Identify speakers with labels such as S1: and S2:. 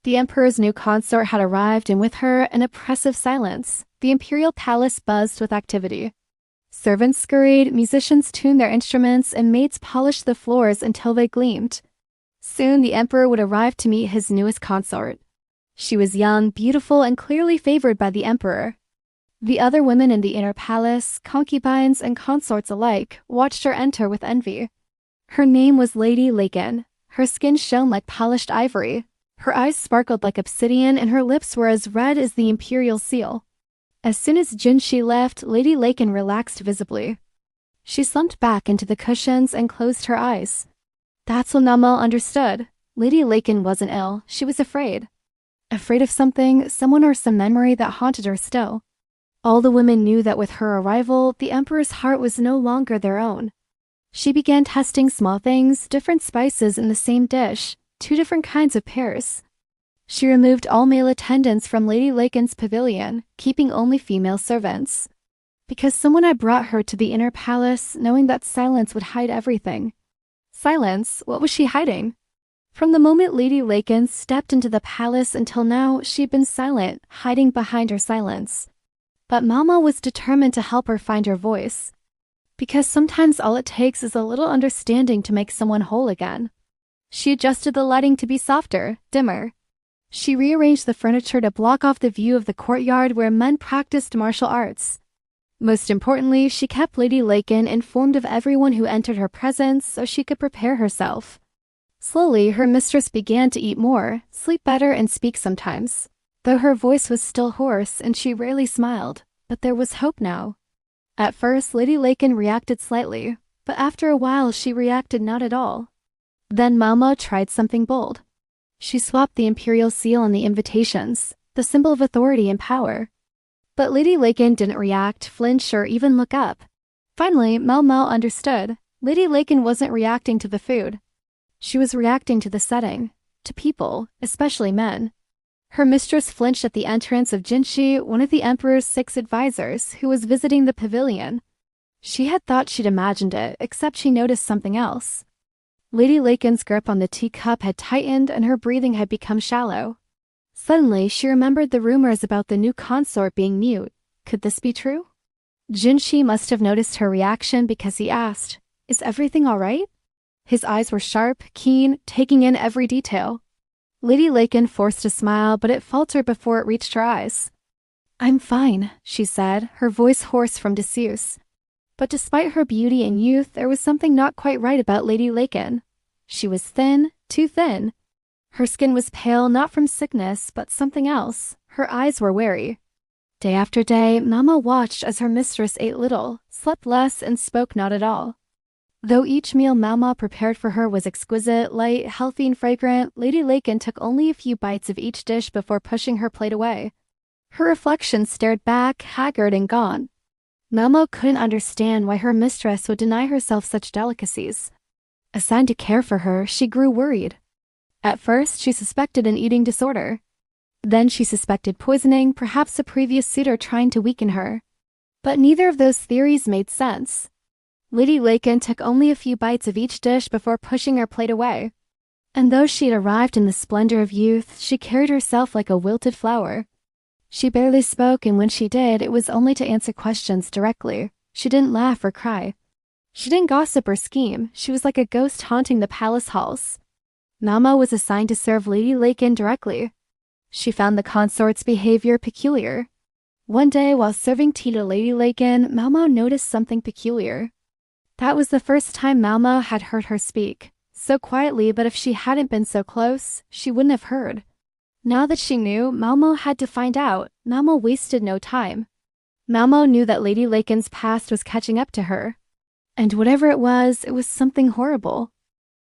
S1: The emperor's new consort had arrived, and with her, an oppressive silence. The imperial palace buzzed with activity. Servants scurried, musicians tuned their instruments, and maids polished the floors until they gleamed. Soon the emperor would arrive to meet his newest consort. She was young, beautiful, and clearly favored by the emperor. The other women in the inner palace, concubines and consorts alike, watched her enter with envy. Her name was Lady Laken. Her skin shone like polished ivory. Her eyes sparkled like obsidian, and her lips were as red as the imperial seal. As soon as Jinshi left, Lady Laken relaxed visibly. She slumped back into the cushions and closed her eyes. That's when Namal understood. Lady Laken wasn't ill, she was afraid. Afraid of something, someone or some memory that haunted her still. All the women knew that with her arrival, the emperor's heart was no longer their own. She began testing small things, different spices in the same dish, 2 different kinds of pears. She removed all male attendants from Lady Laken's pavilion, keeping only female servants. Because someone had brought her to the inner palace, knowing that silence would hide everything. Silence? What was she hiding? From the moment Lady Laken stepped into the palace until now, she'd been silent, hiding behind her silence. But Mama was determined to help her find her voice. Because sometimes all it takes is a little understanding to make someone whole again. She adjusted the lighting to be softer, dimmer. She rearranged the furniture to block off the view of the courtyard where men practiced martial arts. Most importantly, she kept Lady Laken informed of everyone who entered her presence so she could prepare herself. Slowly, her mistress began to eat more, sleep better, and speak sometimes. Though her voice was still hoarse and she rarely smiled, but there was hope now. At first, Lady Laken reacted slightly, but after a while she reacted not at all. Then Mama tried something bold. She swapped the imperial seal on the invitations, the symbol of authority and power. But Lady Laken didn't react, flinch, or even look up. Finally, Mal understood. Lady Laken wasn't reacting to the food. She was reacting to the setting, to people, especially men. Her mistress flinched at the entrance of Jinshi, one of the emperor's 6 advisors, who was visiting the pavilion. She had thought she'd imagined it, except she noticed something else. Lady Laken's grip on the teacup had tightened and her breathing had become shallow. Suddenly, she remembered the rumors about the new consort being mute. Could this be true? Jinshi must have noticed her reaction because he asked, "Is everything all right?" His eyes were sharp, keen, taking in every detail. Lady Laken forced a smile, but it faltered before it reached her eyes. "I'm fine," she said, her voice hoarse from disuse. But despite her beauty and youth, there was something not quite right about Lady Laken. She was thin, too thin. Her skin was pale not from sickness, but something else. Her eyes were wary. Day after day, Mama watched as her mistress ate little, slept less, and spoke not at all. Though each meal Mama prepared for her was exquisite, light, healthy, and fragrant, Lady Laken took only a few bites of each dish before pushing her plate away. Her reflection stared back, haggard and gone. Mama couldn't understand why her mistress would deny herself such delicacies. Assigned to care for her, she grew worried. At first, she suspected an eating disorder. Then she suspected poisoning, perhaps a previous suitor trying to weaken her. But neither of those theories made sense. Lady Laken took only a few bites of each dish before pushing her plate away. And though she had arrived in the splendor of youth, she carried herself like a wilted flower. She barely spoke, and when she did, it was only to answer questions directly. She didn't laugh or cry. She didn't gossip or scheme. She was like a ghost haunting the palace halls. Mama was assigned to serve Lady Laken directly. She found the consort's behavior peculiar. One day, while serving tea to Lady Laken, Mama noticed something peculiar. That was the first time Malma had heard her speak, so quietly, but if she hadn't been so close, she wouldn't have heard. Now that she knew, Malmo had to find out. Malmo wasted no time. Malmo knew that Lady Laken's past was catching up to her. And whatever it was something horrible.